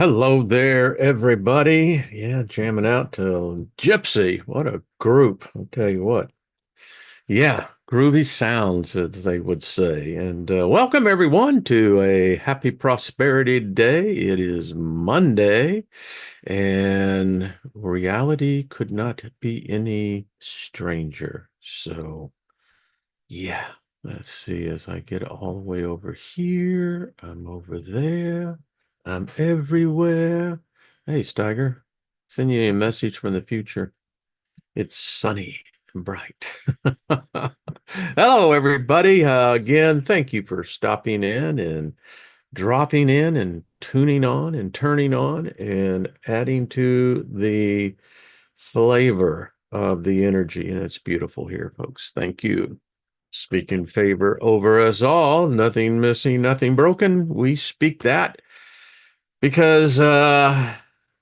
Hello there, everybody. Yeah, jamming out to Gypsy. What a group. I'll tell you what. Yeah, groovy sounds, as they would say. And welcome, everyone, to a happy prosperity day. It is Monday, and reality could not be any stranger. So, yeah, let's see as I get all the way over here. I'm over there. I'm everywhere. Hey, Steiger, send you a message from the future. It's sunny and bright. Hello, everybody. Again, thank you for stopping in and dropping in and tuning on and turning on and adding to the flavor of the energy. And it's beautiful here, folks. Thank you. Speak in favor over us all. Nothing missing, nothing broken. We speak that because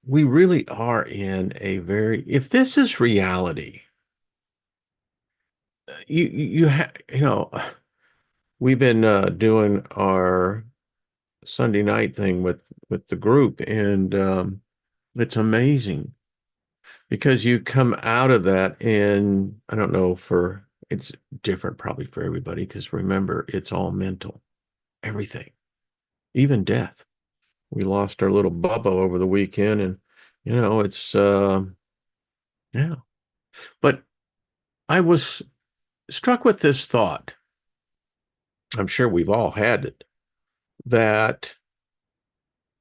we really are in a very, if this is reality, we've been doing our Sunday night thing with the group, and it's amazing because you come out of that, and I don't know, for it's different probably for everybody because remember, it's all mental, everything, even death. We lost our little Bubba over the weekend, and it's yeah. But I was struck with this thought. I'm sure we've all had it, that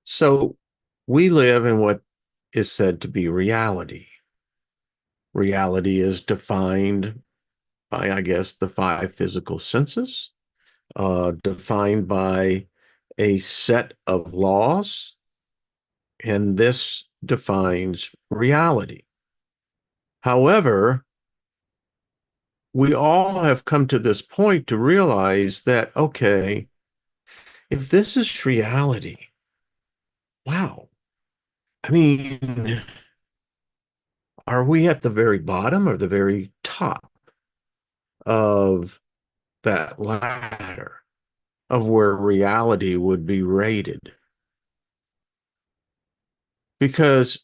so we live in what is said to be reality. Reality is defined by, I guess, the five physical senses, defined by a set of laws, and this defines reality. However, we all have come to this point to realize that, okay, if this is reality, wow. I mean, are we at the very bottom or the very top of that ladder of where reality would be rated? Because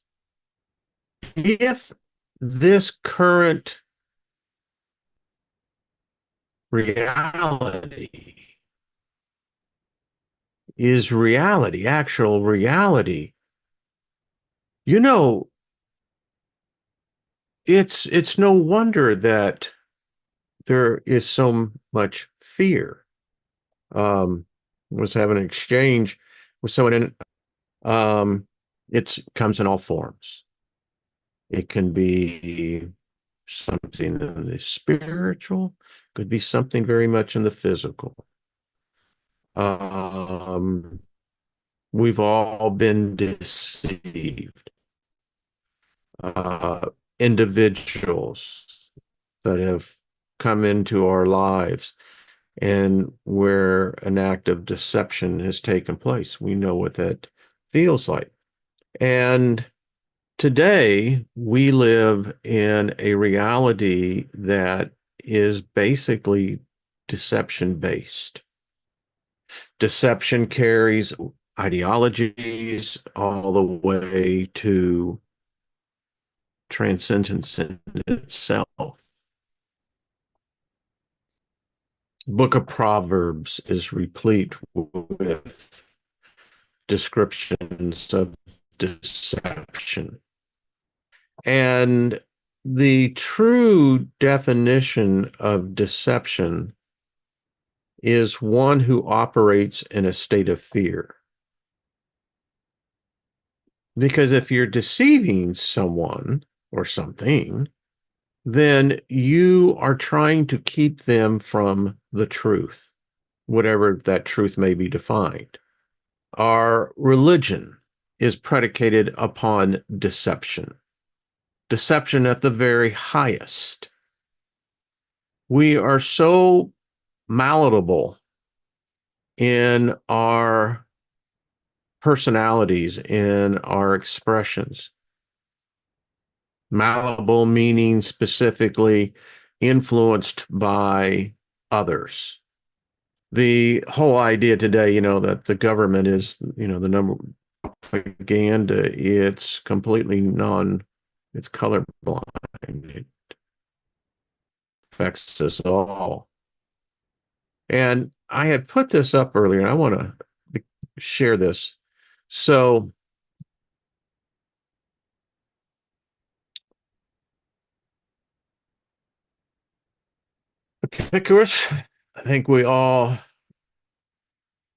if this current reality is reality, actual reality, you know, it's no wonder that there is so much fear. Was having an exchange with someone in it comes in all forms. It can be something in the spiritual, could be something very much in the physical. Um, we've all been deceived. Uh, Individuals that have come into our lives and where an act of deception has taken place. We know what that feels like. And today, we live in a reality that is basically deception based. Deception carries ideologies all the way to transcendence in itself. Book of Proverbs is replete with descriptions of deception. And the true definition of deception is one who operates in a state of fear. Because if you're deceiving someone or something, then you are trying to keep them from the truth, whatever that truth may be defined. Our religion is predicated upon deception, deception at the very highest. We are so malleable in our personalities, in our expressions. Malleable meaning specifically influenced by others. The whole idea today, that the government is, the number, propaganda, it's completely it's colorblind. It affects us all. And I had put this up earlier, and I want to share this. So, Icarus, I think we all,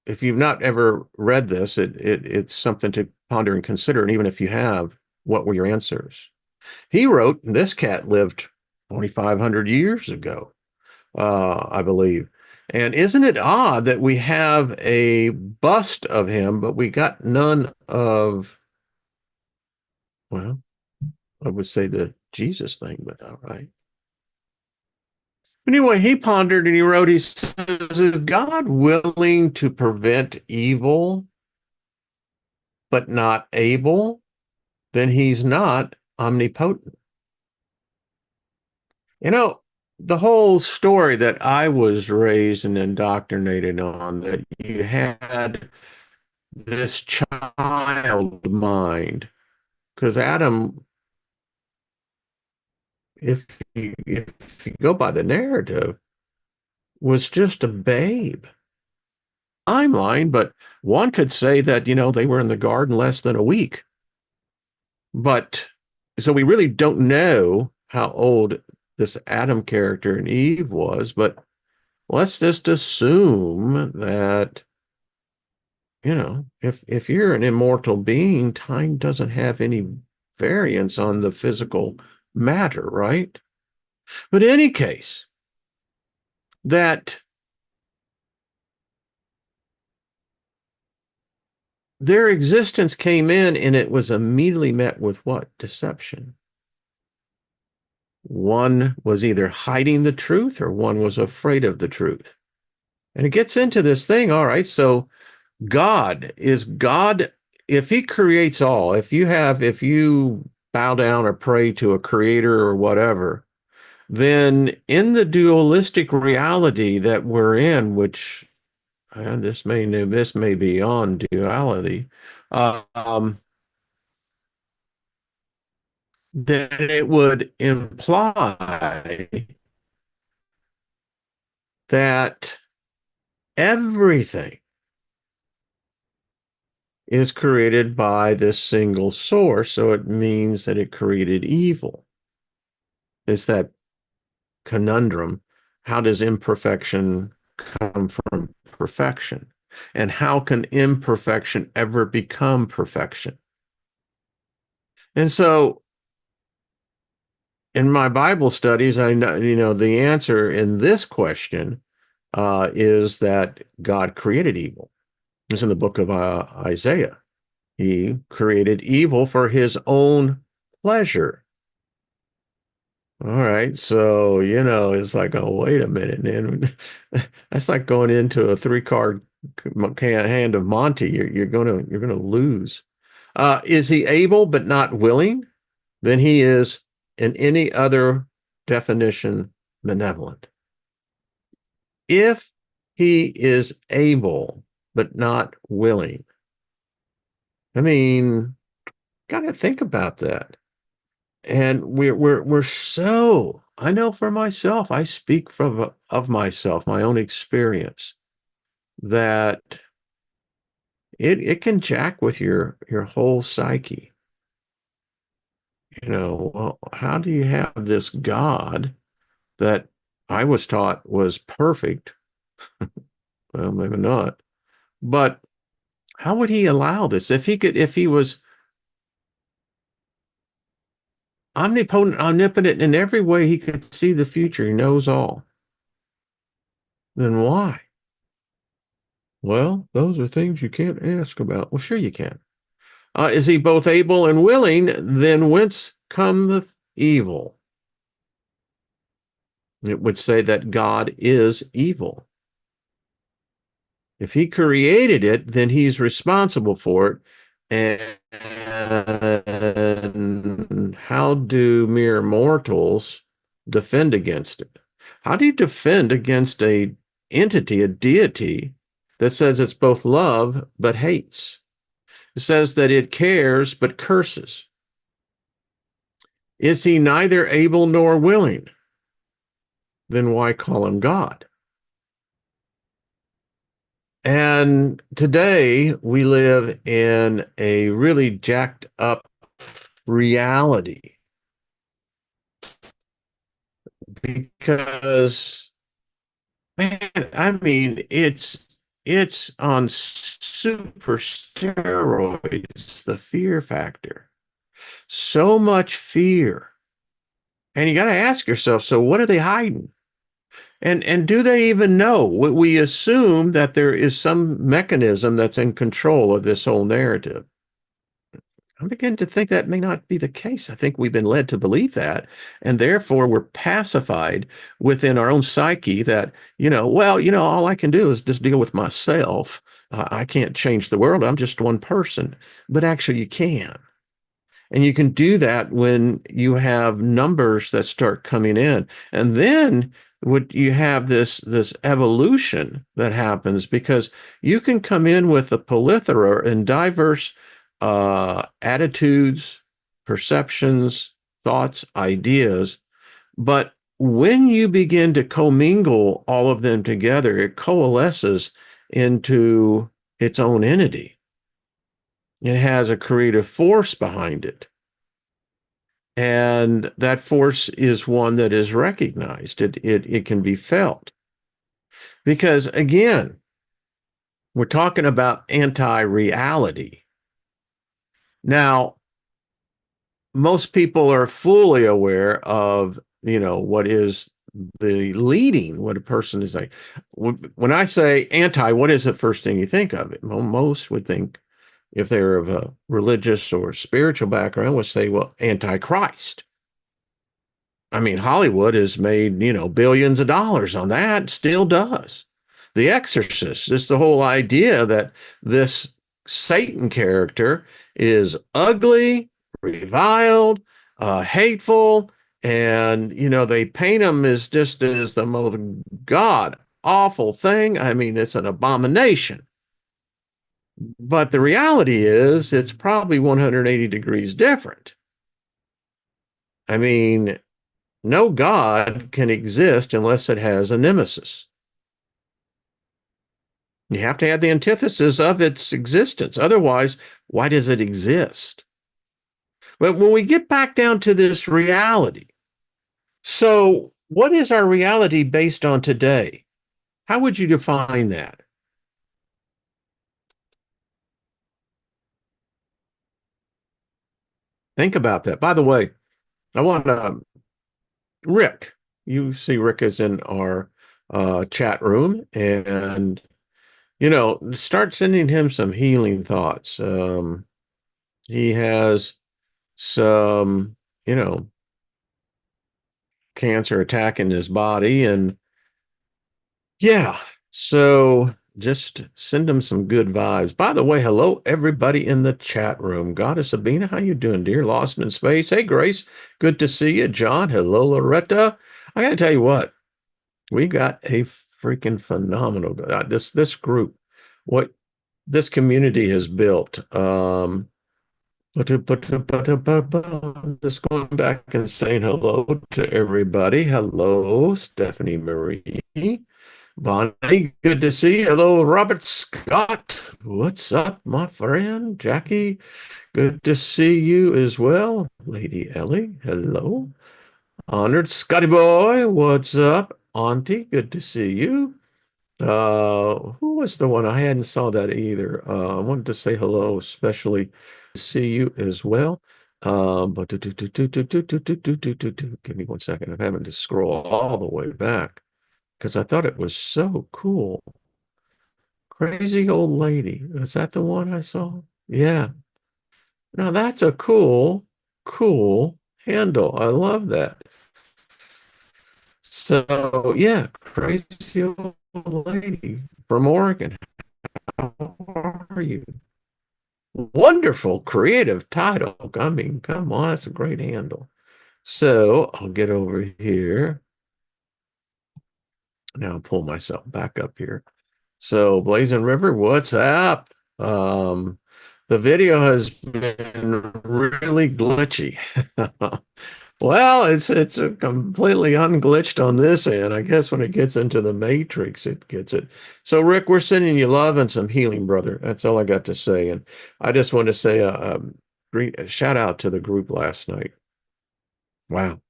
if you've not ever read this, it's something to ponder and consider. And even if you have, what were your answers? He wrote, this cat lived 2,500 years ago, I believe. And isn't it odd that we have a bust of him, but we got none of, well, I would say the Jesus thing, but all right. Anyway, he pondered and he wrote, he says, is God willing to prevent evil, but not able? Then he's not omnipotent. You know, the whole story that I was raised and indoctrinated on, that you had this child mind, because Adam, if you go by the narrative, was just a babe. Timeline, but one could say that, they were in the garden less than a week. But so we really don't know how old this Adam character and Eve was, but let's just assume that, if you're an immortal being, time doesn't have any variance on the physical matter, right? But in any case, that their existence came in and it was immediately met with what? Deception. One was either hiding the truth or one was afraid of the truth. And it gets into this thing. All right. So God, if he creates all, if you bow down or pray to a creator or whatever, then in the dualistic reality that we're in, which this may be on duality, um, then it would imply that everything is created by this single source. So it means that it created evil. It's that conundrum. How does imperfection come from perfection? And how can imperfection ever become perfection? And so in my Bible studies, I know, the answer in this question is that God created evil. It's in the book of Isaiah. He created evil for his own pleasure. All right. So, it's like, oh, wait a minute, man. That's like going into a three-card hand of Monty. You're gonna lose. Is he able but not willing? Then he is, in any other definition, malevolent. If he is able but not willing, I mean, gotta think about that. And we're so, I know for myself, I speak of myself, my own experience, that it can jack with your whole psyche. Well, how do you have this God that I was taught was perfect? Well, maybe not. But how would he allow this? If he was omnipotent, omnipotent in every way, he could see the future, he knows all. Then why? Well, those are things you can't ask about. Well, sure you can. Is he both able and willing? Then whence cometh evil? It would say that God is evil. If he created it, then he's responsible for it. And how do mere mortals defend against it? How do you defend against a entity, a deity, that says it's both love but hates? says that it cares but curses. Is he neither able nor willing? Then why call him God? And today we live in a really jacked up reality because, man, I mean, it's on super steroids, the fear factor. So much fear. And you got to ask yourself, so what are they hiding? And do they even know? We assume that there is some mechanism that's in control of this whole narrative. I'm beginning to think that may not be the case. I think we've been led to believe that, and therefore we're pacified within our own psyche that, well, all I can do is just deal with myself. I can't change the world. I'm just one person. But actually, you can. And you can do that when you have numbers that start coming in. And then what you have this evolution that happens because you can come in with a plethora and diverse attitudes, perceptions, thoughts, ideas. But when you begin to commingle all of them together, it coalesces into its own entity. It has a creative force behind it. And that force is one that is recognized. It can be felt. Because again, we're talking about anti-reality. Now, most people are fully aware of, what is the leading, what a person is like. When I say anti, what is the first thing you think of? Well, most would think, if they're of a religious or spiritual background, would say, well, anti-Christ. I mean, Hollywood has made, billions of dollars on that, still does. The Exorcist, just the whole idea that this Satan character is ugly, reviled, hateful, and, they paint him as just as the most god awful thing. I mean, it's an abomination. But the reality is, it's probably 180 degrees different. I mean, no God can exist unless it has a nemesis. You have to have the antithesis of its existence. Otherwise, why does it exist? But when we get back down to this reality, so what is our reality based on today? How would you define that? Think about that. By the way, I want Rick. You see Rick is in our chat room, and start sending him some healing thoughts. He has some, cancer attacking his body. And yeah, so just send him some good vibes. By the way, hello, everybody in the chat room. Goddess Sabina, how you doing, dear? Lost in space. Hey, Grace, good to see you. John, hello, Loretta. I got to tell you what, we got a freaking phenomenal, this group, what this community has built. Just going back and saying hello to everybody. Hello, Stephanie Marie. Bonnie, good to see you. Hello, Robert Scott. What's up, my friend? Jackie, good to see you as well. Lady Ellie, hello. Honored Scotty Boy, what's up? Auntie, good to see you. Who was the one? I hadn't saw that either. I wanted to say hello, especially to see you as well. But give me 1 second. I'm having to scroll all the way back because I thought it was so cool. Crazy old lady. Is that the one I saw? Yeah. Now that's a cool handle. I love that. So yeah, crazy old lady from Oregon. How are you? Wonderful creative title. I mean, come on, that's a great handle. So I'll get over here. Now I'll pull myself back up here. So Blazing River, what's up? The video has been really glitchy. Well, it's a completely unglitched on this end. I guess when it gets into the matrix, it gets it. So, Rick, we're sending you love and some healing, brother. That's all I got to say. And I just want to say a shout out to the group last night. Wow.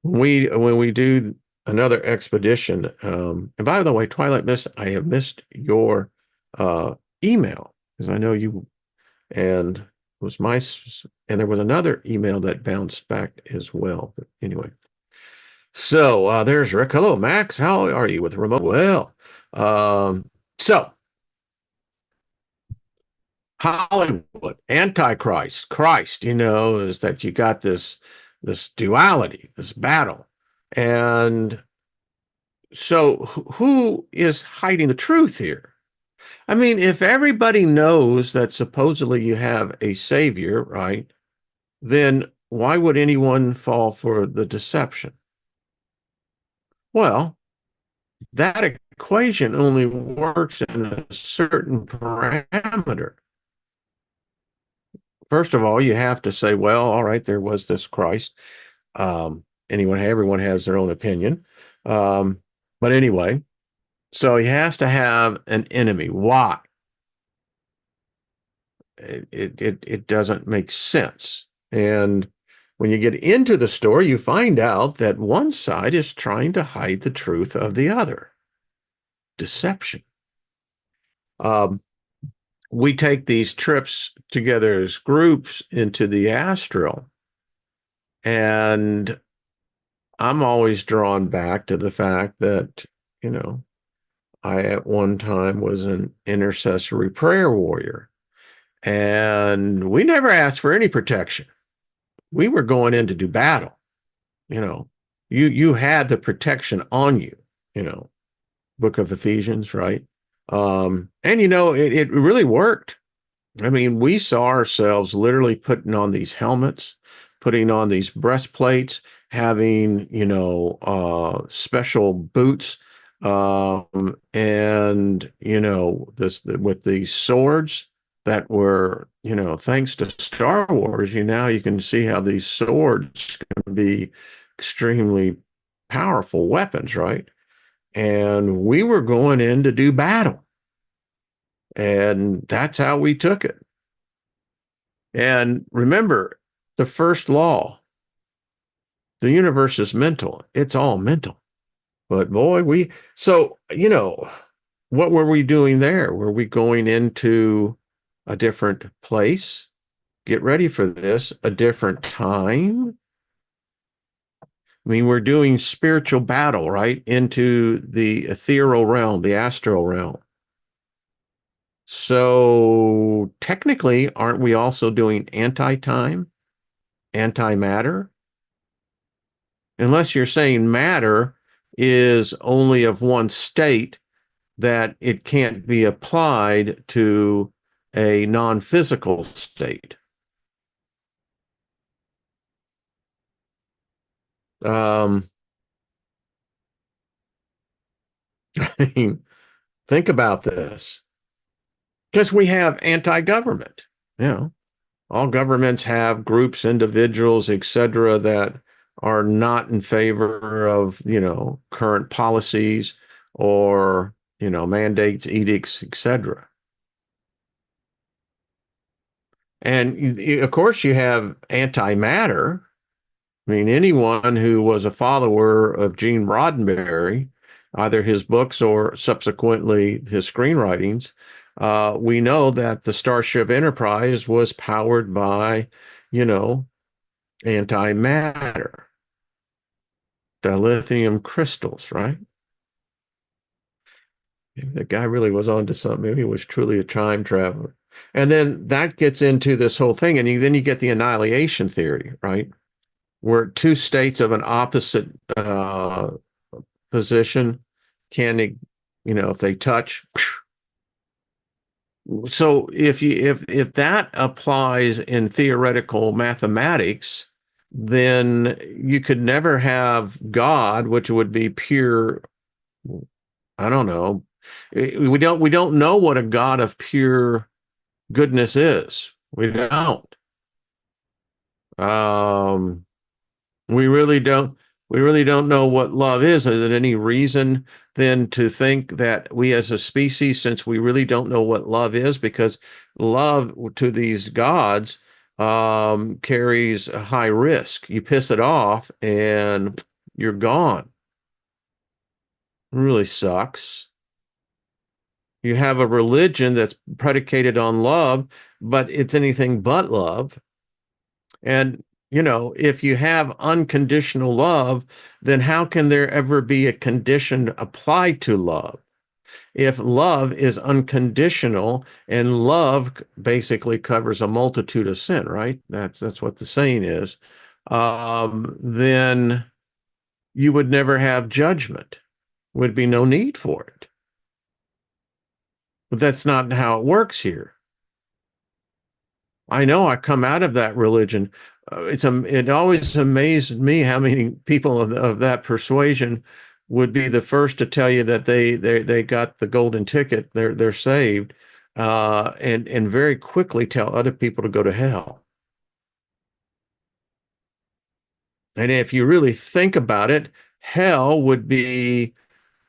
When we do another expedition, and by the way, Twilight Mist, I have missed your uh, email because I know you and it was and there was another email that bounced back as well. But anyway, so there's Rick. Hello, Max. How are you with remote? Well, so Hollywood, Antichrist, Christ, is that you got this duality, this battle. And so who is hiding the truth here? I mean, if everybody knows that supposedly you have a savior, right? Then why would anyone fall for the deception? Well, that equation only works in a certain parameter. First of all, you have to say, well, all right, there was this Christ. Everyone has their own opinion. Um, but anyway, so he has to have an enemy. Why? It doesn't make sense. And when you get into the story, you find out that one side is trying to hide the truth of the other. Deception. Um, we take these trips together as groups into the astral, and I'm always drawn back to the fact that, I at one time was an intercessory prayer warrior, and we never asked for any protection. We were going in to do battle. You know, you had the protection on you, you know, Book of Ephesians, right? And it really worked. I mean, we saw ourselves literally putting on these helmets, putting on these breastplates, having, special boots, and, this with these swords that were, thanks to Star Wars, now you can see how these swords can be extremely powerful weapons, right? And we were going in to do battle. And that's how we took it. And remember, the first law, the universe is mental. It's all mental. But boy, what were we doing there? Were we going into a different place? Get ready for this, a different time. I mean, we're doing spiritual battle, right? Into the ethereal realm, the astral realm. So technically, aren't we also doing anti-time, antimatter? Unless you're saying matter is only of one state, that it can't be applied to a non-physical state. Um, I mean, think about this. Because we have anti-government, all governments have groups, individuals, etc., that are not in favor of, current policies or, mandates, edicts, etc. And of course, you have antimatter. I mean, anyone who was a follower of Gene Roddenberry, either his books or subsequently his screenwritings, we know that the Starship Enterprise was powered by, antimatter, dilithium crystals, right? Maybe the guy really was onto something. Maybe he was truly a time traveler. And then that gets into this whole thing. And then you get the annihilation theory, right? Where two states of an opposite position can, if they touch. So if that applies in theoretical mathematics, then you could never have God, which would be pure. I don't know. We don't know what a God of pure goodness is. We don't. Um, we really don't. We really don't know what love is. Is it any reason then to think that we as a species, since we really don't know what love is, because love to these gods carries a high risk. You piss it off and you're gone. It really sucks. You have a religion that's predicated on love, but it's anything but love. And, if you have unconditional love, then how can there ever be a condition applied to love? If love is unconditional and love basically covers a multitude of sin, right? That's what the saying is. Then you would never have judgment. Would be no need for it. But that's not how it works here. I know I come out of that religion. It always amazed me how many people of that persuasion would be the first to tell you that they got the golden ticket, they're saved, and very quickly tell other people to go to hell. And if you really think about it, hell would be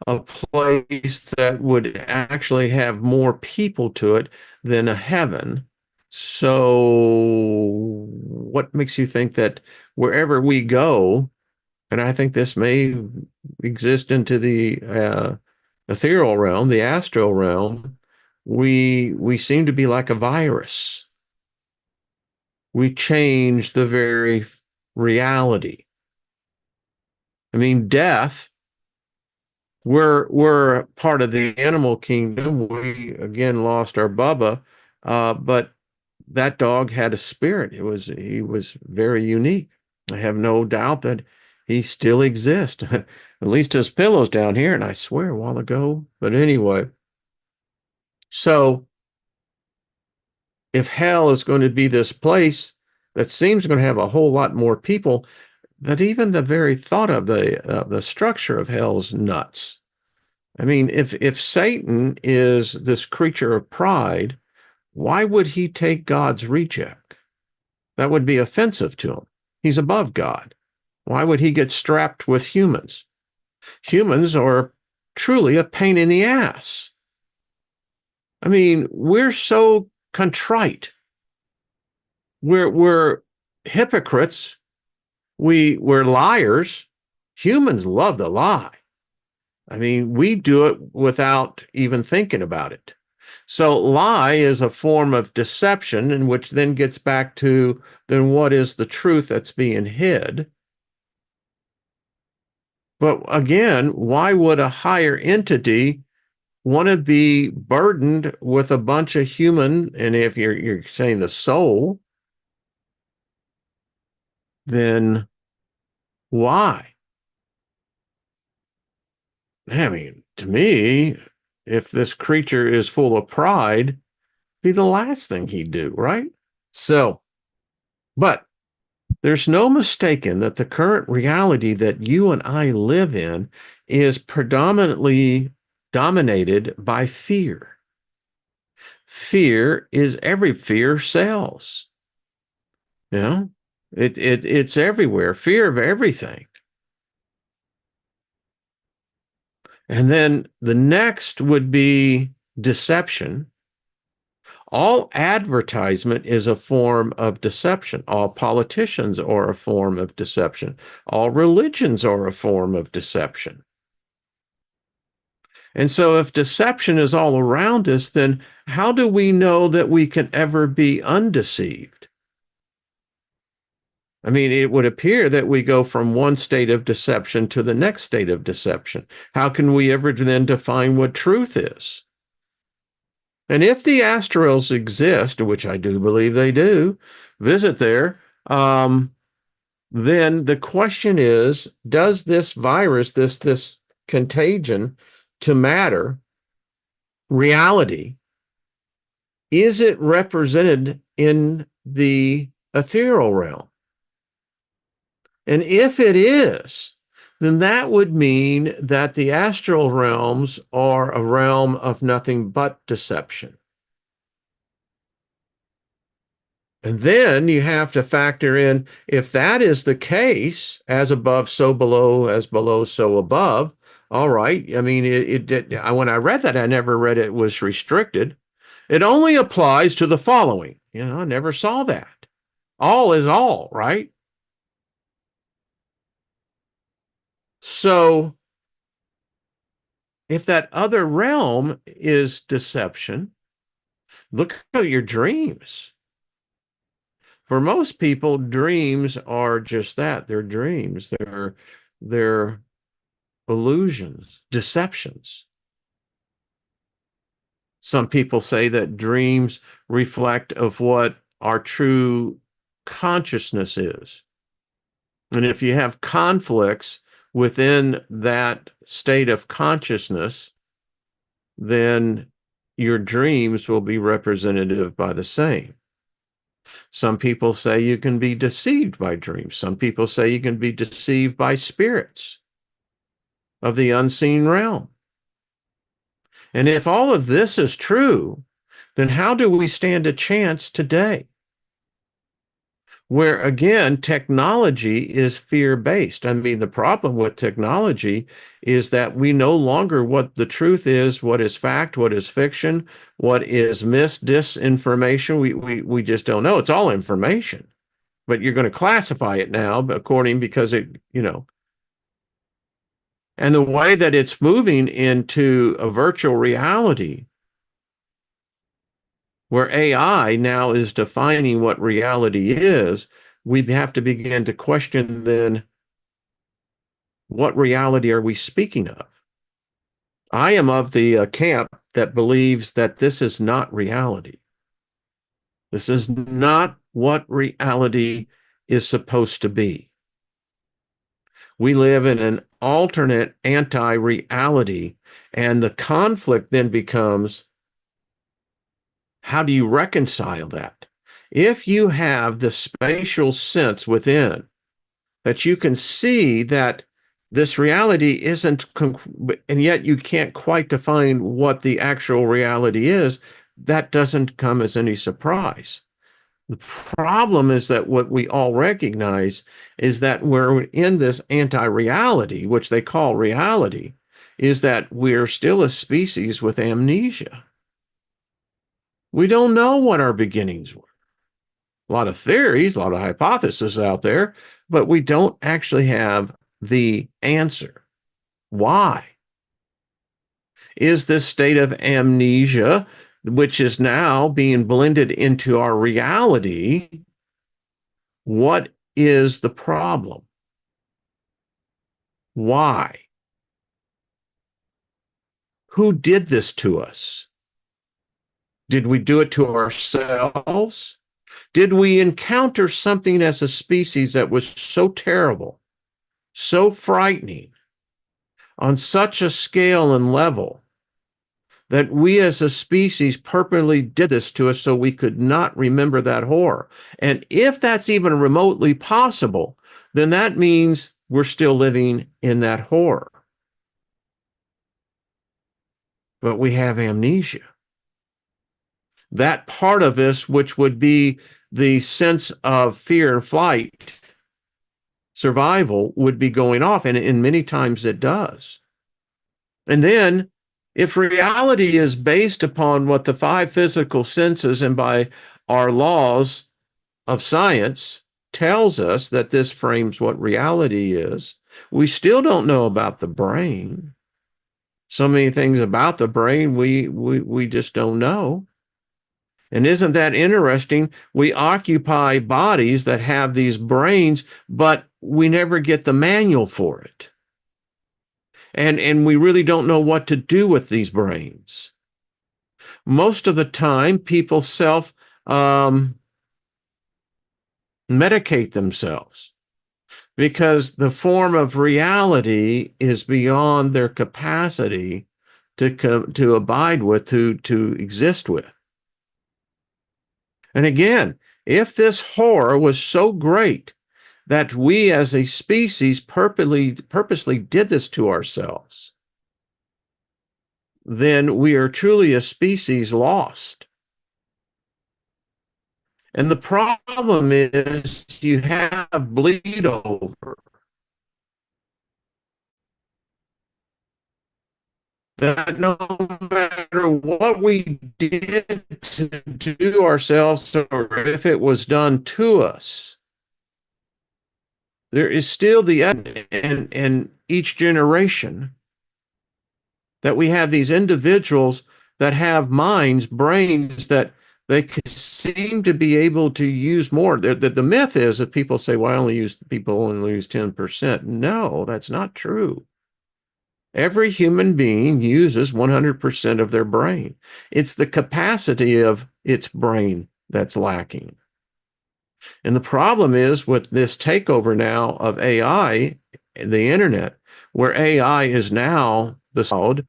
a place that would actually have more people to it than a heaven. So, what makes you think that wherever we go, and I think this may exist into the ethereal realm, the astral realm, we seem to be like a virus. We change the very reality. I mean, death. We're part of the animal kingdom. We again lost our Bubba, but that dog had a spirit. He was very unique. I have no doubt that he still exists. At least his pillow's down here, and I swear a while ago. But anyway, so if hell is going to be this place that seems going to have a whole lot more people, that even the very thought of the structure of hell is nuts. I mean, if Satan is this creature of pride, why would he take God's reject? That would be offensive to him. He's above God. Why would he get strapped with humans? Humans are truly a pain in the ass. I mean, we're so contrite. We're hypocrites. We're liars. Humans love to lie. I mean, we do it without even thinking about it. So lie is a form of deception, in which then gets back to then what is the truth that's being hid? But again, why would a higher entity want to be burdened with a bunch of human, and if you're saying the soul, then why? I mean, to me, if this creature is full of pride, be the last thing he'd do, right? So, but there's no mistaking that the current reality that you and I live in is predominantly dominated by fear. Fear is fear sells. You know, it's everywhere. Fear of everything. And then the next would be deception. All advertisement is a form of deception. All politicians are a form of deception. All religions are a form of deception. And so if deception is all around us, then how do we know that we can ever be undeceived? I mean, it would appear that we go from one state of deception to the next state of deception. How can we ever then define what truth is? And if the astrals exist, which I do believe they do, visit there, then the question is, does this virus, this contagion to matter, reality, is it represented in the ethereal realm? And if it is, then that would mean that the astral realms are a realm of nothing but deception. And then you have to factor in, if that is the case, as above, so below, as below, so above. All right. I mean, it did. When I read that, I never read it was restricted. It only applies to the following. I never saw that. All is all, right? So if that other realm is deception, look at your dreams. For most people, dreams are just that. They're dreams. They're illusions, deceptions. Some people say that dreams reflect of what our true consciousness is. And if you have conflicts within that state of consciousness, then your dreams will be representative by the same. Some people say you can be deceived by dreams. Some people say you can be deceived by spirits of the unseen realm. And if all of this is true, then how do we stand a chance today? Where again, technology is fear-based. I mean, the problem with technology is that we no longer what the truth is, what is fact, what is fiction, what is disinformation. We just don't know. It's all information, but you're going to classify it now according because and the way that it's moving into a virtual reality where AI now is defining what reality is, we have to begin to question then, what reality are we speaking of? I am of the camp that believes that this is not reality. This is not what reality is supposed to be. We live in an alternate anti-reality, and the conflict then becomes, how do you reconcile that? If you have the spatial sense within that you can see that this reality isn't, and yet you can't quite define what the actual reality is, that doesn't come as any surprise. The problem is that what we all recognize is that we're in this anti-reality, which they call reality, is that we're still a species with amnesia. We don't know what our beginnings were. A lot of theories, a lot of hypotheses out there, but we don't actually have the answer. Why? Is this state of amnesia, which is now being blended into our reality, what is the problem? Why? Who did this to us? Did we do it to ourselves? Did we encounter something as a species that was so terrible, so frightening, on such a scale and level, that we as a species purposely did this to us so we could not remember that horror? And if that's even remotely possible, then that means we're still living in that horror. But we have amnesia. That part of us, which would be the sense of fear and flight, survival, would be going off, and many times it does. And then, if reality is based upon what the five physical senses and by our laws of science tells us that this frames what reality is, we still don't know about the brain. So many things about the brain we just don't know. And isn't that interesting? We occupy bodies that have these brains, but we never get the manual for it. And we really don't know what to do with these brains. Most of the time, people medicate themselves because the form of reality is beyond their capacity to abide with, to exist with. And again, if this horror was so great that we as a species purposely did this to ourselves, then we are truly a species lost. And the problem is you have bleed over. That no matter what we did to do ourselves, or if it was done to us, there is still the in each generation that we have these individuals that have minds, brains that they seem to be able to use more. The myth is that people say, well, people only use 10%. No, that's not true. Every human being uses 100% of their brain. It's the capacity of its brain that's lacking. And the problem is with this takeover now of AI, the internet, where AI is now the cloud.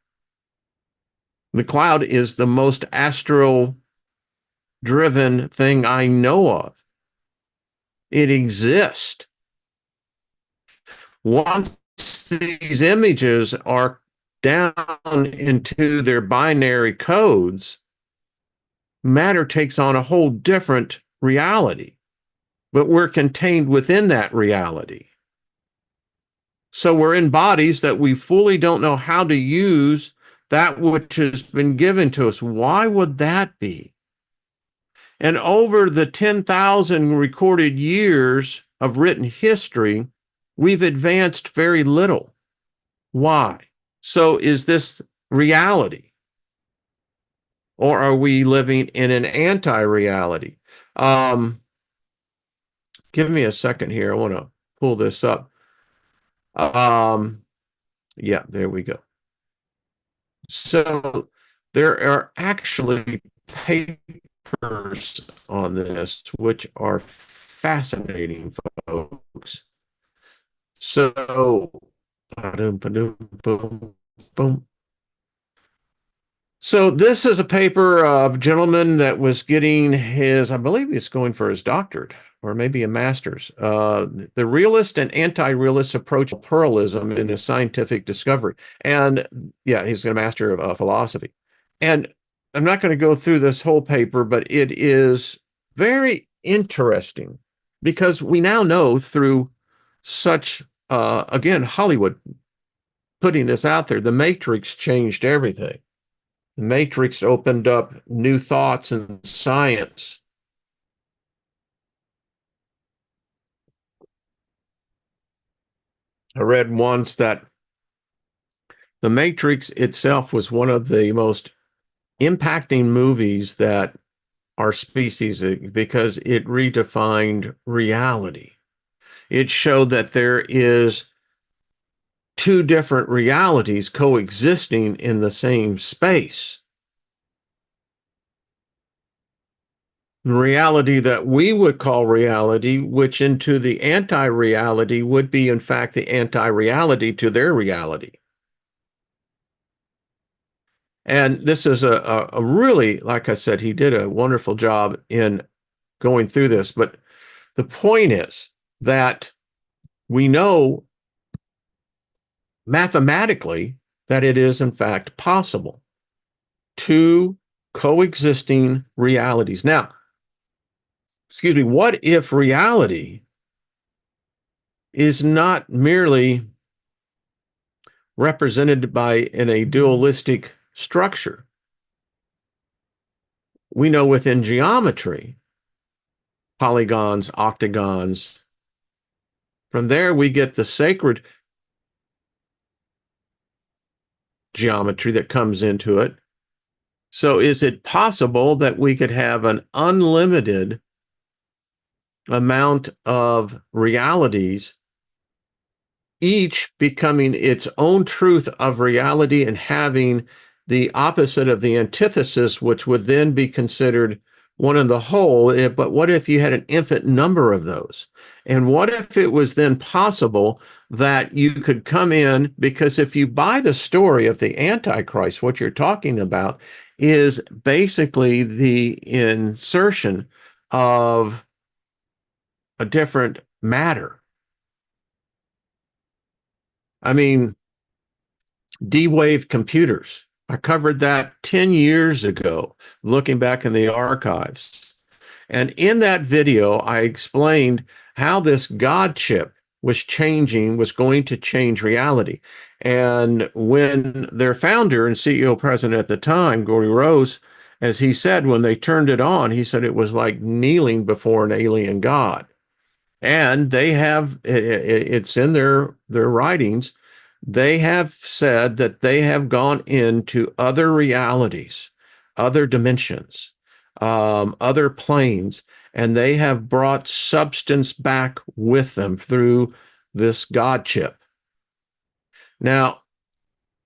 The cloud is the most astral driven thing I know of. It exists. Once these images are down into their binary codes, matter takes on a whole different reality, but we're contained within that reality. So we're in bodies that we fully don't know how to use that which has been given to us. Why would that be? And over the 10,000 recorded years of written history, we've advanced very little. Why? So is this reality? Or are we living in an anti-reality? Give me a second here. I want to pull this up. Yeah, there we go. So there are actually papers on this, which are fascinating, folks. So, ba-dum, ba-dum, boom, boom. So this is a paper of a gentleman that was getting his, I believe he's going for his doctorate or maybe a master's. The realist and anti-realist approach to pluralism in a scientific discovery. And yeah, he's a master of philosophy. And I'm not going to go through this whole paper, but it is very interesting because we now know through such, again, Hollywood putting this out there, the Matrix changed everything. The Matrix opened up new thoughts in science. I read once that the Matrix itself was one of the most impacting movies that our species, because it redefined reality. It showed that there is two different realities coexisting in the same space. Reality that we would call reality, which into the anti-reality would be, in fact, the anti-reality to their reality. And this is a really, like I said, he did a wonderful job in going through this. But the point is that we know mathematically that it is, in fact, possible. Two coexisting realities. Now, excuse me, what if reality is not merely represented by in a dualistic structure? We know within geometry, polygons, octagons. From there, we get the sacred geometry that comes into it. So is it possible that we could have an unlimited amount of realities, each becoming its own truth of reality and having the opposite of the antithesis, which would then be considered one in the whole? But what if you had an infinite number of those? And what if it was then possible that you could come in, because if you buy the story of the Antichrist, what you're talking about is basically the insertion of a different matter. I mean, D-Wave computers. I covered that 10 years ago, looking back in the archives. And in that video, I explained how this God chip was going to change reality. And when their founder and CEO president at the time, Gordy Rose, as he said, when they turned it on, he said it was like kneeling before an alien god. And they have it's in their writings. They have said that they have gone into other realities, other dimensions, other planes, and they have brought substance back with them through this God chip. Now,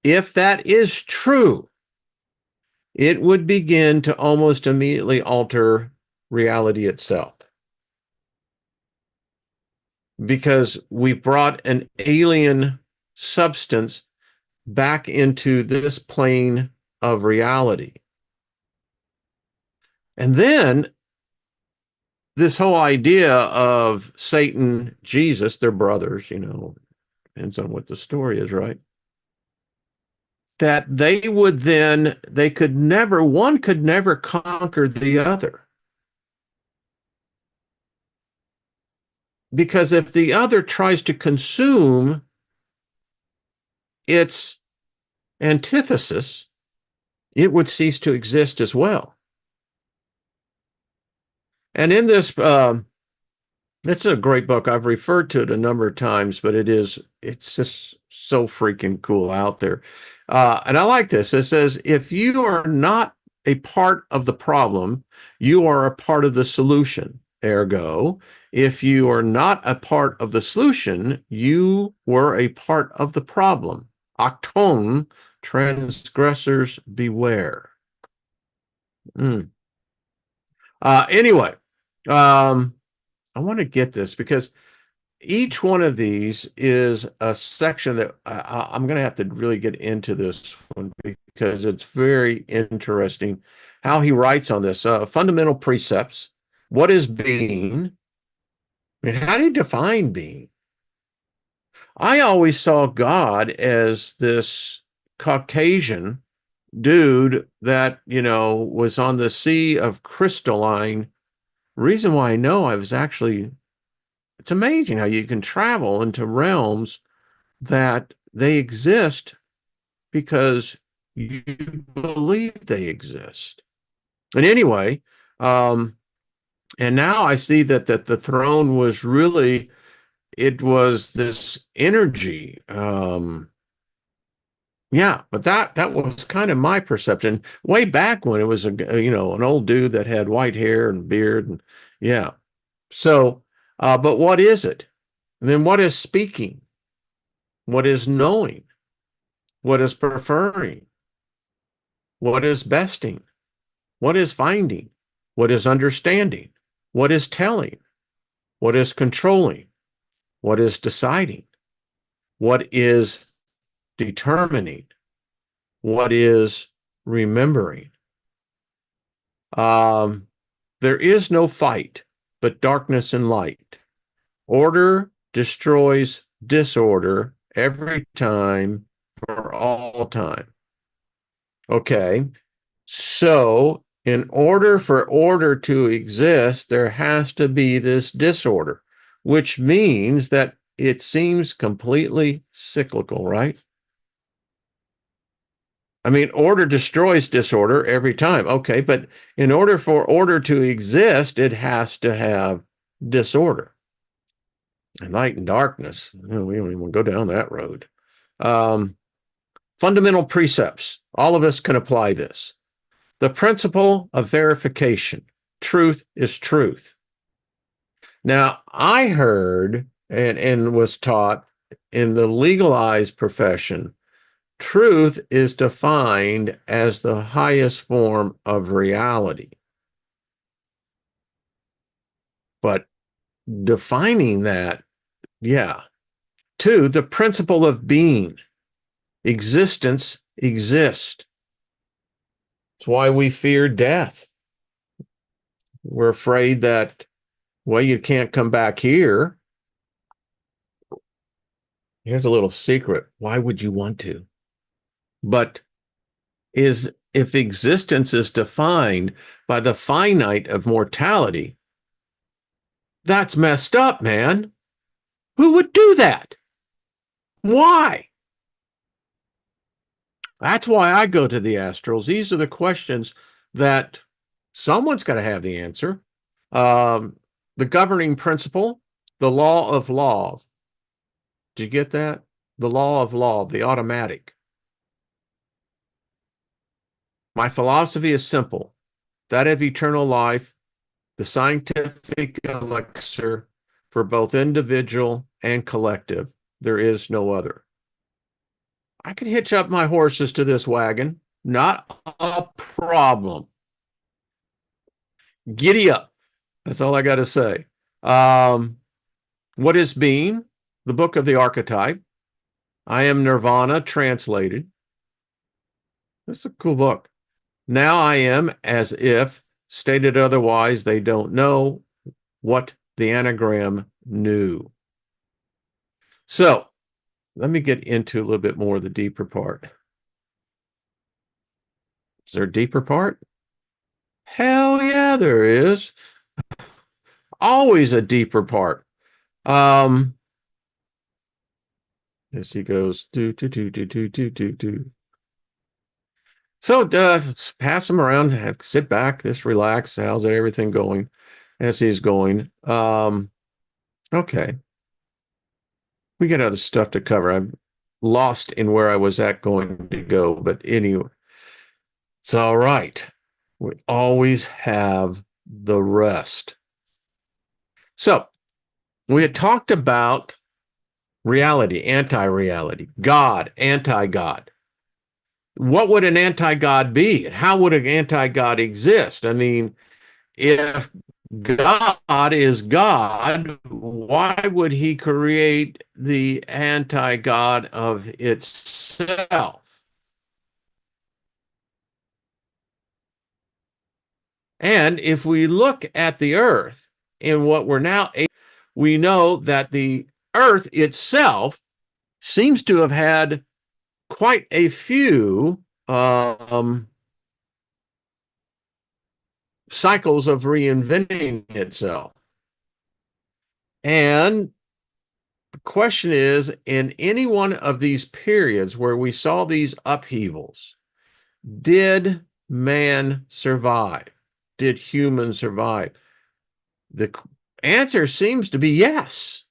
if that is true, it would begin to almost immediately alter reality itself, because we've brought an alien substance back into this plane of reality. And then this whole idea of Satan, Jesus, they're brothers, depends on what the story is, right? That one could never conquer the other. Because if the other tries to consume its antithesis, it would cease to exist as well. And in this, it's a great book. I've referred to it a number of times, but it's just so freaking cool out there. And I like this. It says, if you are not a part of the problem, you are a part of the solution. Ergo, if you are not a part of the solution, you were a part of the problem. Acton, transgressors beware. Anyway, I want to get this because each one of these is a section that I'm going to have to really get into this one because it's very interesting how he writes on this. Fundamental precepts. What is being? I mean, how do you define being? I always saw God as this Caucasian dude that, was on the sea of crystalline. Reason why I know it's amazing how you can travel into realms that they exist because you believe they exist. And anyway, and now I see that the throne was really, it was this energy. Yeah, but that was kind of my perception way back when it was an old dude that had white hair and beard, and yeah. So, but what is it? And then what is speaking? What is knowing? What is preferring? What is besting? What is finding? What is understanding? What is telling? What is controlling? What is deciding? What is determining? What is remembering? There is no fight, but darkness and light. Order destroys disorder every time for all time. Okay, so in order for order to exist, there has to be this disorder, which means that it seems completely cyclical, right? I mean, order destroys disorder every time. Okay, but in order for order to exist, it has to have disorder. And light and darkness, we don't even go down that road. Fundamental precepts. All of us can apply this. The principle of verification. Truth is truth. Now, I heard and was taught in the legalized profession, truth is defined as the highest form of reality. But defining that, yeah. Two, the principle of being. Existence exists. It's why we fear death. We're afraid that, well, you can't come back here. Here's a little secret. Why would you want to? But is if existence is defined by the finite of mortality, that's messed up, man. Who would do that? Why? That's why I go to the astrals. These are the questions that someone's got to have the answer. Um, the governing principle, the law of law. Did you get that? The law of law, the automatic. My philosophy is simple. That of eternal life, the scientific elixir for both individual and collective. There is no other. I can hitch up my horses to this wagon. Not a problem. Giddy up. That's all I got to say. Um, what is being? The book of the archetype. I am Nirvana translated. That's a cool book. Now I am as if, stated otherwise, they don't know what the anagram knew. So let me get into a little bit more of the deeper part. Is there a deeper part? Hell yeah, there is. Always a deeper part. As he goes, do, do, do, do, do, do, do, do. So pass him around, sit back, just relax. How's everything going as he's going? Okay. We got other stuff to cover. I'm lost in where I was at going to go, but anyway, it's all right. We always have the rest. So we had talked about reality, anti-reality, God, anti-God. What would an anti-God be? How would an anti-God exist? I mean, if God is God, why would he create the anti-God of itself? And if we look at the earth in what we're now, we know that the earth itself seems to have had quite a few cycles of reinventing itself. And the question is, in any one of these periods where we saw these upheavals, did man survive? Did humans survive? The answer seems to be yes.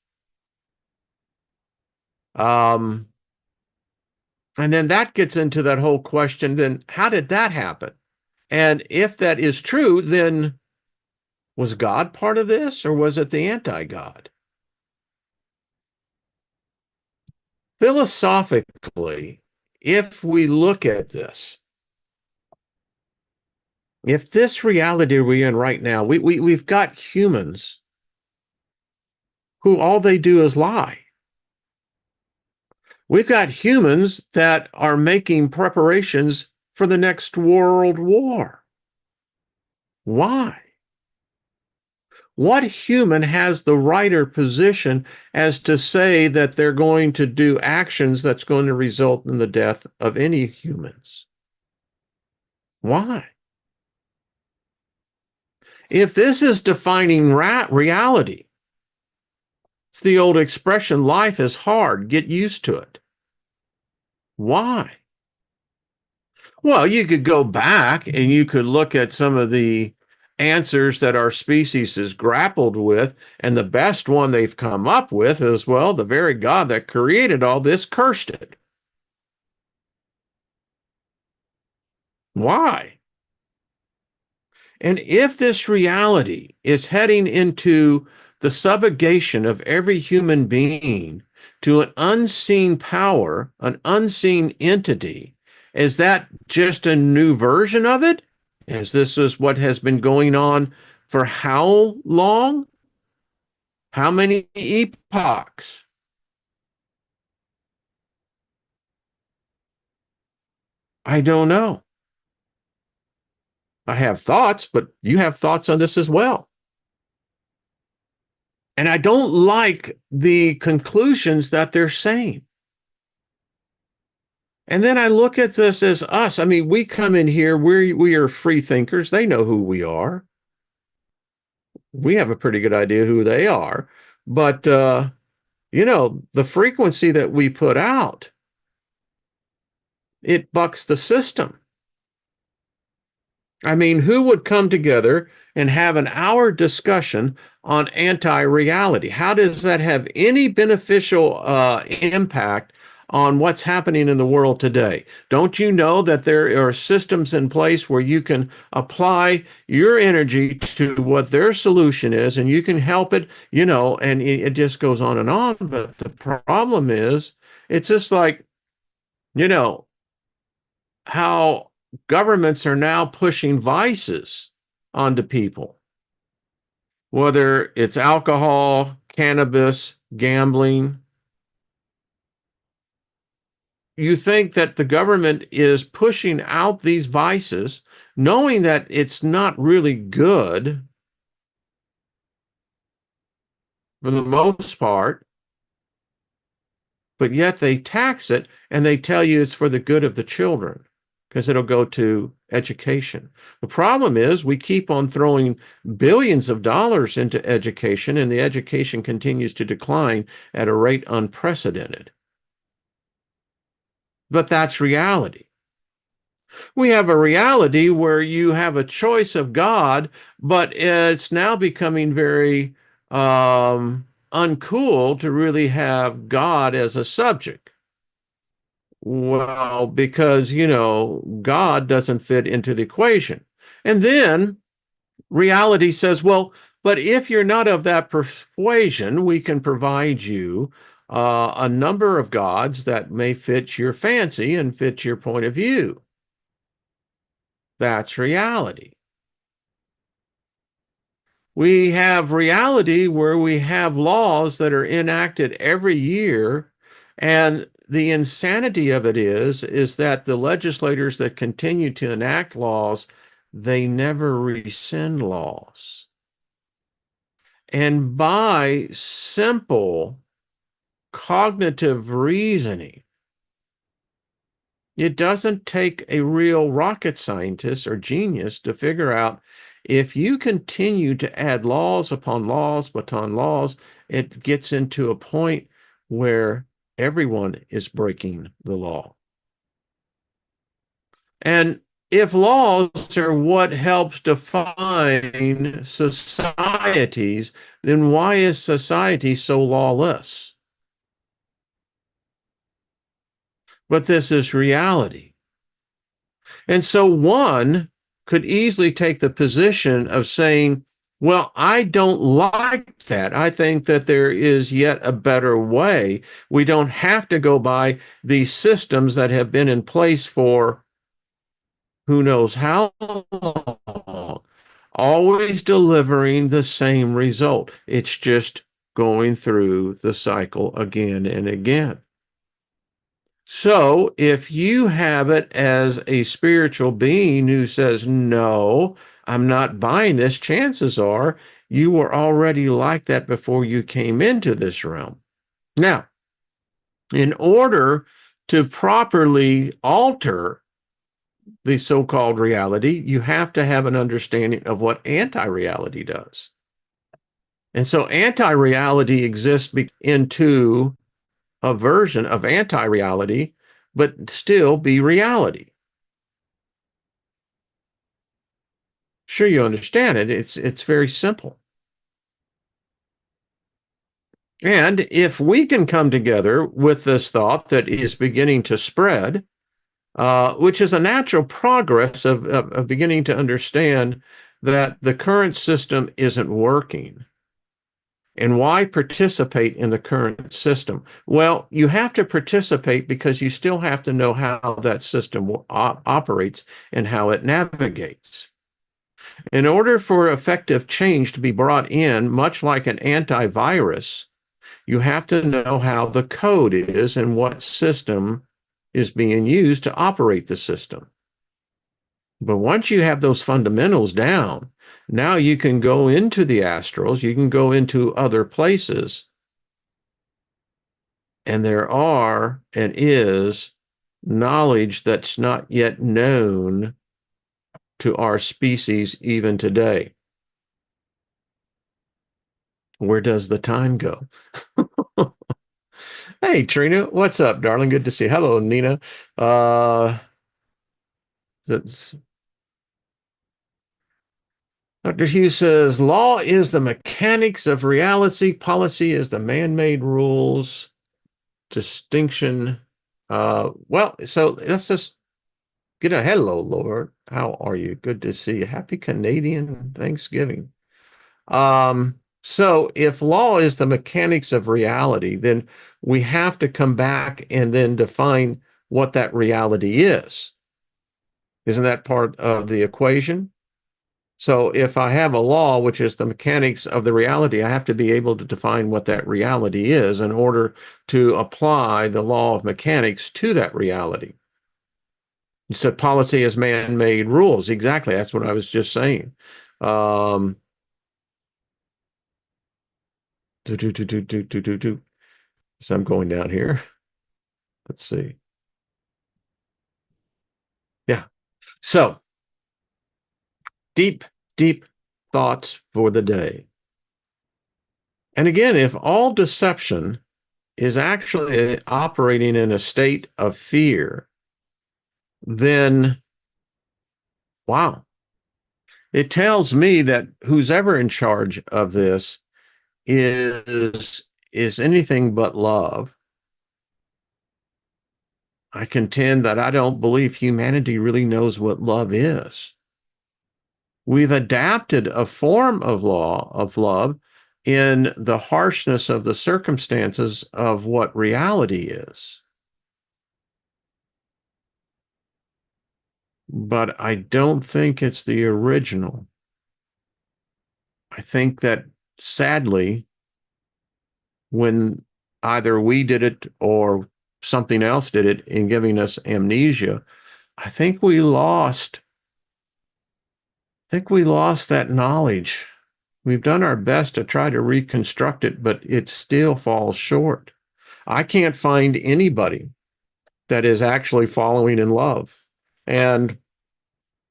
And then that gets into that whole question, then how did that happen? And if that is true, then was God part of this, or was it the anti-God? Philosophically, if we look at this, if this reality we're in right now, we've got humans who all they do is lie. We've got humans that are making preparations for the next world war. Why? What human has the right or position as to say that they're going to do actions that's going to result in the death of any humans? Why? If this is defining reality, it's the old expression, life is hard, get used to it. Why? Well, you could go back and you could look at some of the answers that our species has grappled with, and the best one they've come up with is, well, the very God that created all this cursed it. Why? And if this reality is heading into the subjugation of every human being to an unseen power, an unseen entity, is that just a new version of it? Is this is what has been going on for how long? How many epochs? I don't know. I have thoughts, but you have thoughts on this as well. And I don't like the conclusions that they're saying. And then I look at this as us. I mean, we come in here, we are free thinkers. They know who we are. We have a pretty good idea who they are. But the frequency that we put out, it bucks the system. I mean, who would come together and have an hour discussion on anti-reality? How does that have any beneficial impact on what's happening in the world today? Don't you know that there are systems in place where you can apply your energy to what their solution is and you can help it, and it just goes on and on. But the problem is, it's just like, you know, how governments are now pushing vices onto people, whether it's alcohol, cannabis, gambling. You think that the government is pushing out these vices, knowing that it's not really good for the most part, but yet they tax it and they tell you it's for the good of the children because it'll go to education. The problem is we keep on throwing billions of dollars into education, and the education continues to decline at a rate unprecedented. But that's reality. We have a reality where you have a choice of God, but it's now becoming very uncool to really have God as a subject. Well, because, God doesn't fit into the equation. And then reality says, well, but if you're not of that persuasion, we can provide you a number of gods that may fit your fancy and fit your point of view. That's reality. We have reality where we have laws that are enacted every year, and the insanity of it is that the legislators that continue to enact laws, they never rescind laws. And by simple cognitive reasoning, it doesn't take a real rocket scientist or genius to figure out if you continue to add laws upon laws upon laws, it gets into a point where everyone is breaking the law. And if laws are what helps define societies, then why is society so lawless? But this is reality. And so one could easily take the position of saying, well, I don't like that. I think that there is yet a better way. We don't have to go by these systems that have been in place for who knows how long, always delivering the same result. It's just going through the cycle again and again. So if you have it as a spiritual being who says, no, I'm not buying this, chances are you were already like that before you came into this realm. Now, in order to properly alter the so-called reality, you have to have an understanding of what anti-reality does. And so anti-reality exists into a version of anti-reality, but still be reality. Sure, you understand it. It's very simple. And if we can come together with this thought that is beginning to spread, which is a natural progress of beginning to understand that the current system isn't working. And why participate in the current system? Well, you have to participate because you still have to know how that system operates and how it navigates. In order for effective change to be brought in, much like an antivirus, you have to know how the code is and what system is being used to operate the system. But once you have those fundamentals down, now you can go into the astrals, you can go into other places, and there are and is knowledge that's not yet known to our species even today. Where does the time go? Hey, Trina, what's up, darling? Good to see you. Hello, Nina. That's Dr. Hughes says, law is the mechanics of reality, policy is the man-made rules, distinction. Well, so let's just get a hello, Lord. How are you? Good to see you. Happy Canadian Thanksgiving. So if law is the mechanics of reality, then we have to come back and then define what that reality is. Isn't that part of the equation? So if I have a law, which is the mechanics of the reality, I have to be able to define what that reality is in order to apply the law of mechanics to that reality. You said policy is man-made rules. Exactly. That's what I was just saying. Um, So I'm going down here. Let's see. Yeah. So deep, deep thoughts for the day. And again, if all deception is actually operating in a state of fear, then wow, it tells me that who's ever in charge of this is anything but love. I contend that I don't believe humanity really knows what love is. We've adapted a form of love in the harshness of the circumstances of what reality is. But I don't think it's the original. I think that sadly, when either we did it or something else did it in giving us amnesia, I think we lost that knowledge. We've done our best to try to reconstruct it, but it still falls short. I can't find anybody that is actually following in love. And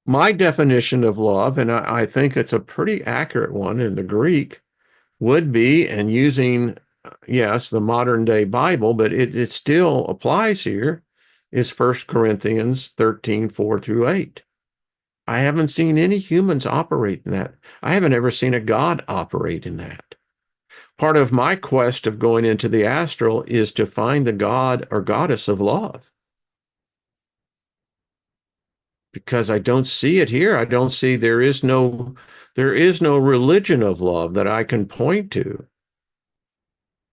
my definition of love, and I think it's a pretty accurate one in the Greek, would be, and using, yes, the modern day Bible, but it still applies here, is 1 Corinthians 13, 4 through 8. I haven't seen any humans operate in that. I haven't ever seen a God operate in that. Part of my quest of going into the astral is to find the God or goddess of love. Because I don't see it here. I don't see there is no religion of love that I can point to.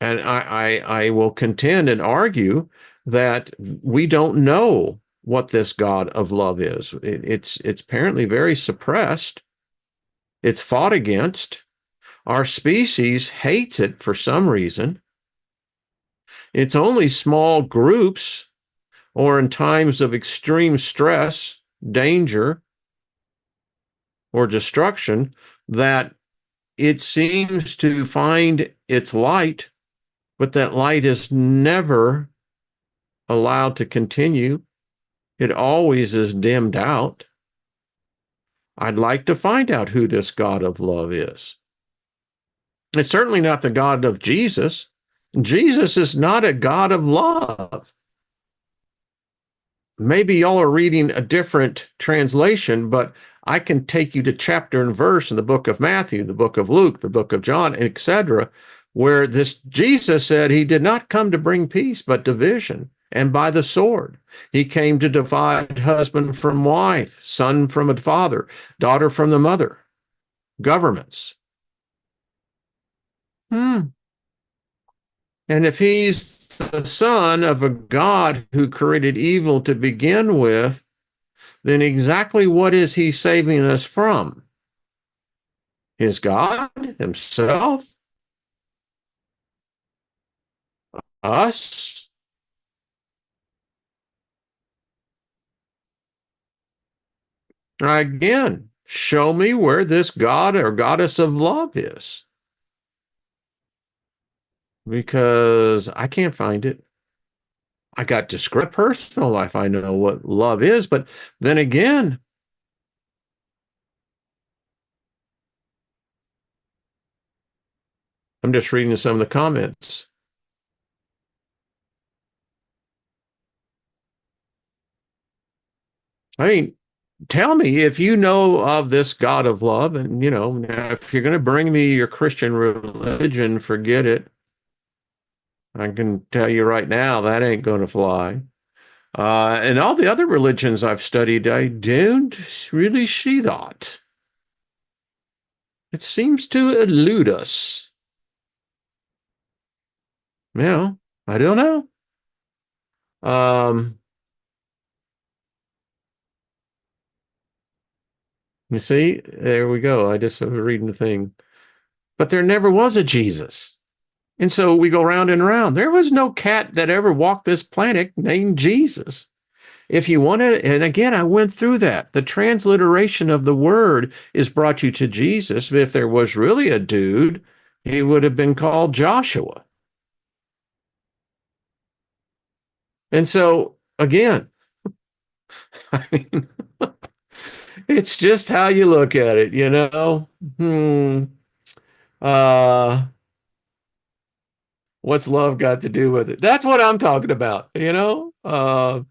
And I will contend and argue that we don't know what this God of love is. It's apparently very suppressed. It's fought against. Our species hates it for some reason. It's only small groups or in times of extreme stress, danger, or destruction that it seems to find its light, but that light is never allowed to continue. It always is dimmed out. I'd like to find out who this God of love is. It's certainly not the God of Jesus. Jesus is not a God of love. Maybe y'all are reading a different translation, but I can take you to chapter and verse in the book of Matthew, the book of Luke, the book of John, etc., where this Jesus said he did not come to bring peace, but division, and by the sword. He came to divide husband from wife, son from a father, daughter from the mother, governments. And if he's the son of a God who created evil to begin with, then exactly what is he saving us from? His God, himself, us? Again, show me where this God or goddess of love is, because I can't find it. I got described personal life. I know what love is, but then again, I'm just reading some of the comments. I mean, tell me if you know of this God of love, and now if you're going to bring me your Christian religion, forget it. I can tell you right now that ain't going to fly. And all the other religions I've studied, I don't really see that. It seems to elude us. Yeah, I don't know. Um, you see, there we go. I just was reading the thing. But there never was a Jesus. And so we go round and round. There was no cat that ever walked this planet named Jesus. If you want to, and again, I went through that. The transliteration of the word is brought you to Jesus. But if there was really a dude, he would have been called Joshua. And so, again, I mean, it's just how you look at it, you know? Hmm. Uh, what's love got to do with it? That's what I'm talking about, you know? I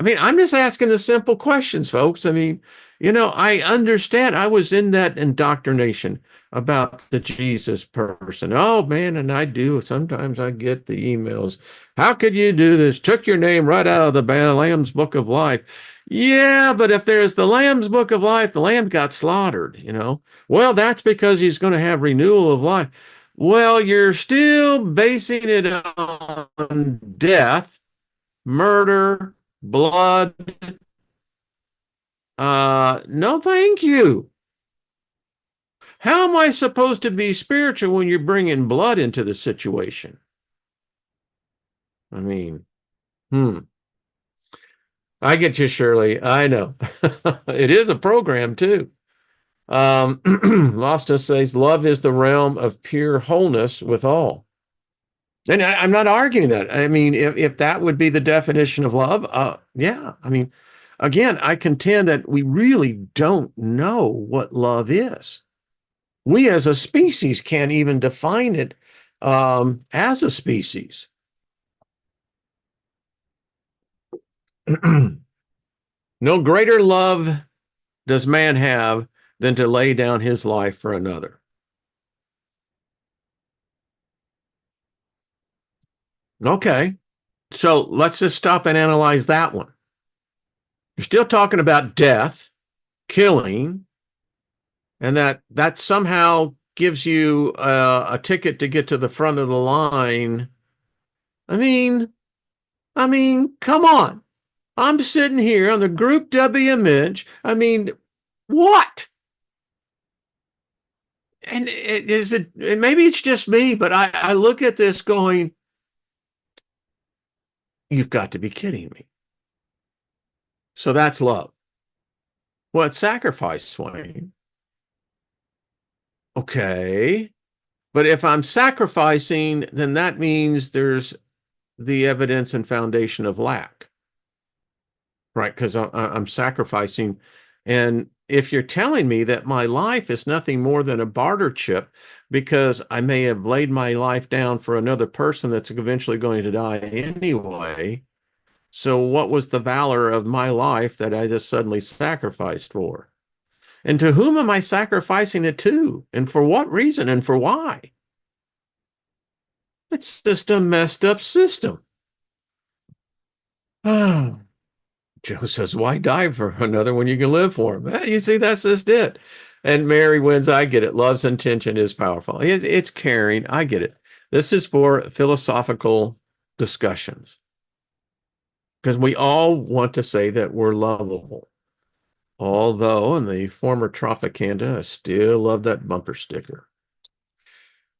mean, I'm just asking the simple questions, folks. I mean, I understand. I was in that indoctrination about the Jesus person. Oh, man, and I do. Sometimes I get the emails. How could you do this? Took your name right out of the Lamb's Book of Life. Yeah, but if there's the Lamb's Book of Life, the Lamb got slaughtered. Well, that's because he's going to have renewal of life. Well, you're still basing it on death, murder, blood. No, thank you. How am I supposed to be spiritual when you're bringing blood into the situation? I mean, hmm. I get you, Shirley. I know. It is a program, too. Lostus says, love is the realm of pure wholeness with all. And I'm not arguing that. I mean, if that would be the definition of love, yeah. I mean, again, I contend that we really don't know what love is. We as a species can't even define it as a species. No greater love does man have than to lay down his life for another. Okay, so let's just stop and analyze that one. You're still talking about death, killing, and that somehow gives you a ticket to get to the front of the line. I mean, come on. I'm sitting here on the Group W image. I mean, what? And and maybe it's just me, but I look at this going, you've got to be kidding me. So that's love. Well, it's sacrifice, Swain. Okay. But if I'm sacrificing, then that means there's the evidence and foundation of lack, right? Because I'm sacrificing. And if you're telling me that my life is nothing more than a barter chip because I may have laid my life down for another person that's eventually going to die anyway, so what was the valor of my life that I just suddenly sacrificed for? And to whom am I sacrificing it to? And for what reason and for why? It's just a messed up system. Oh, Joe says, why die for another when you can live for him? You see, that's just it. And Mary wins. I get it. Love's intention is powerful. It's caring. I get it. This is for philosophical discussions because we all want to say that we're lovable. Although in the former Tropicana, I still love that bumper sticker. It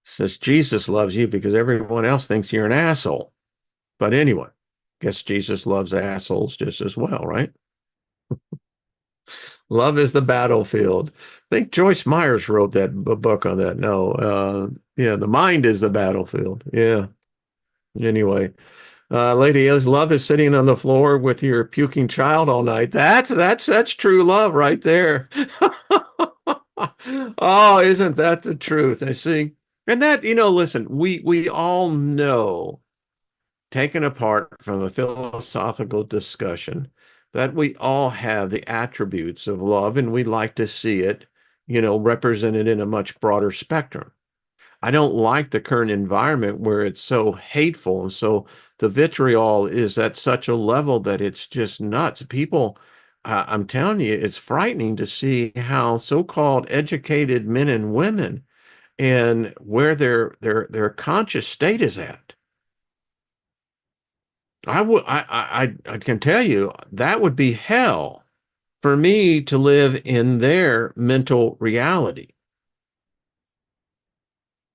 says Jesus loves you because everyone else thinks you're an asshole. But anyway, guess Jesus loves assholes just as well, right? Love is the battlefield. I think Joyce Myers wrote that book on that. No, yeah, the mind is the battlefield. Yeah. Anyway, Lady is love is sitting on the floor with your puking child all night. That's true love right there. Oh, isn't that the truth? I see. And that, listen, we all know, taken apart from a philosophical discussion, that we all have the attributes of love and we like to see it, represented in a much broader spectrum. I don't like the current environment where it's so hateful. And so the vitriol is at such a level that it's just nuts. People, I'm telling you, it's frightening to see how so-called educated men and women and where their conscious state is at. I can tell you that would be hell for me to live in their mental reality.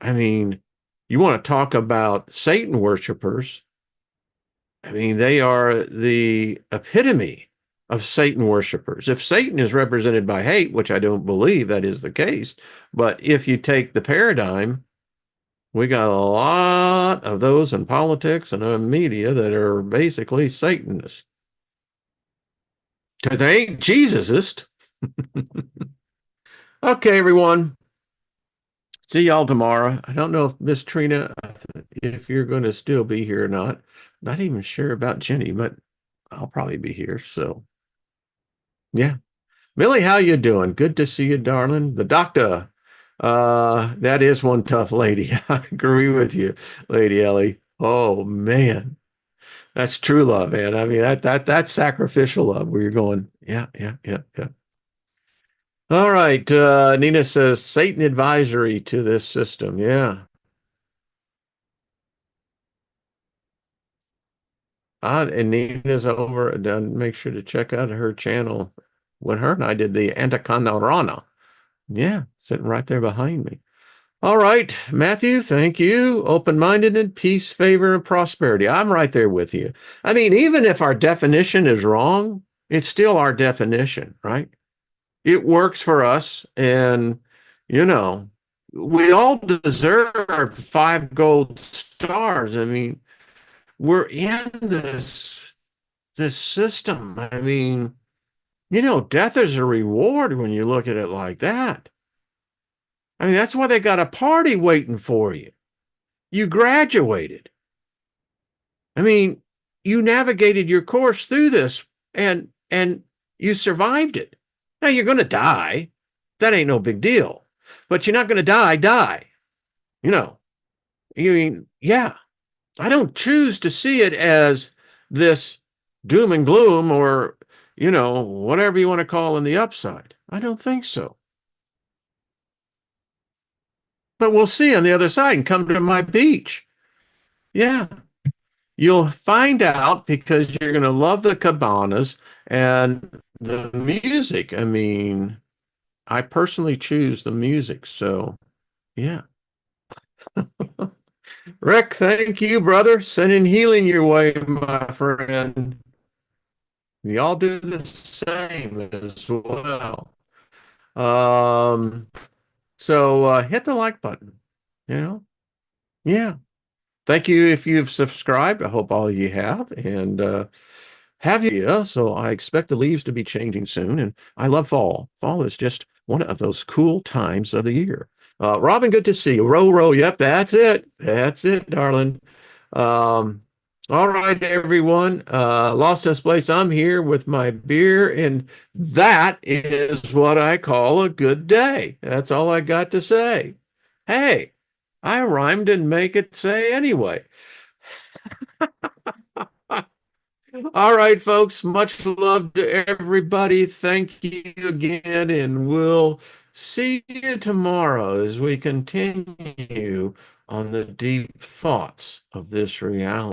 I mean, you want to talk about Satan worshipers. I mean, they are the epitome of Satan worshipers. If Satan is represented by hate, which I don't believe that is the case, but if you take the paradigm, we got a lot of those in politics and in media that are basically Satanists. They ain't Jesusist. Okay, everyone. See y'all tomorrow. I don't know if Miss Trina, if you're going to still be here or not. Not even sure about Jenny, but I'll probably be here. So yeah. Millie, how you doing? Good to see you, darling. The doctor. That is one tough lady. I agree with you, Lady Ellie. Oh man. That's true love, man. I mean that's sacrificial love where you're going. Yeah, yeah, yeah, yeah. All right. Nina says Satan advisory to this system. Yeah. And Nina's over done. Make sure to check out her channel when her and I did the Antimatter. Yeah, sitting right there behind me. All right, Matthew, thank you. Open-minded and peace, favor, and prosperity. I'm right there with you. I mean, even if our definition is wrong, it's still our definition, right? It works for us, and you know, we all deserve 5 gold stars. I mean, we're in this system. I mean, death is a reward when you look at it like that. I mean, that's why they got a party waiting for you. You graduated. I mean, you navigated your course through this and you survived it. Now you're going to die. That ain't no big deal. But you're not going to die. You know. I mean, yeah. I don't choose to see it as this doom and gloom or, whatever you want to call in the upside. I don't think so. But we'll see on the other side and come to my beach. Yeah. You'll find out because you're going to love the cabanas and the music. I mean, I personally choose the music. So, yeah. Rick, thank you, brother. Sending healing your way, my friend. Y'all do the same as well. Um, so hit the like button, you know? Yeah. Thank you if you've subscribed. I hope all of you have. And have you? Yeah, so I expect the leaves to be changing soon. And I love fall. Fall is just one of those cool times of the year. Robin, good to see you. Row, row. Yep, that's it. That's it, darling. Um, all right, everyone. Lost Us Place. I'm here with my beer, and that is what I call a good day. That's all I got to say. Hey, I rhymed and make it say anyway. All right, folks. Much love to everybody. Thank you again, and we'll see you tomorrow as we continue on the deep thoughts of this reality.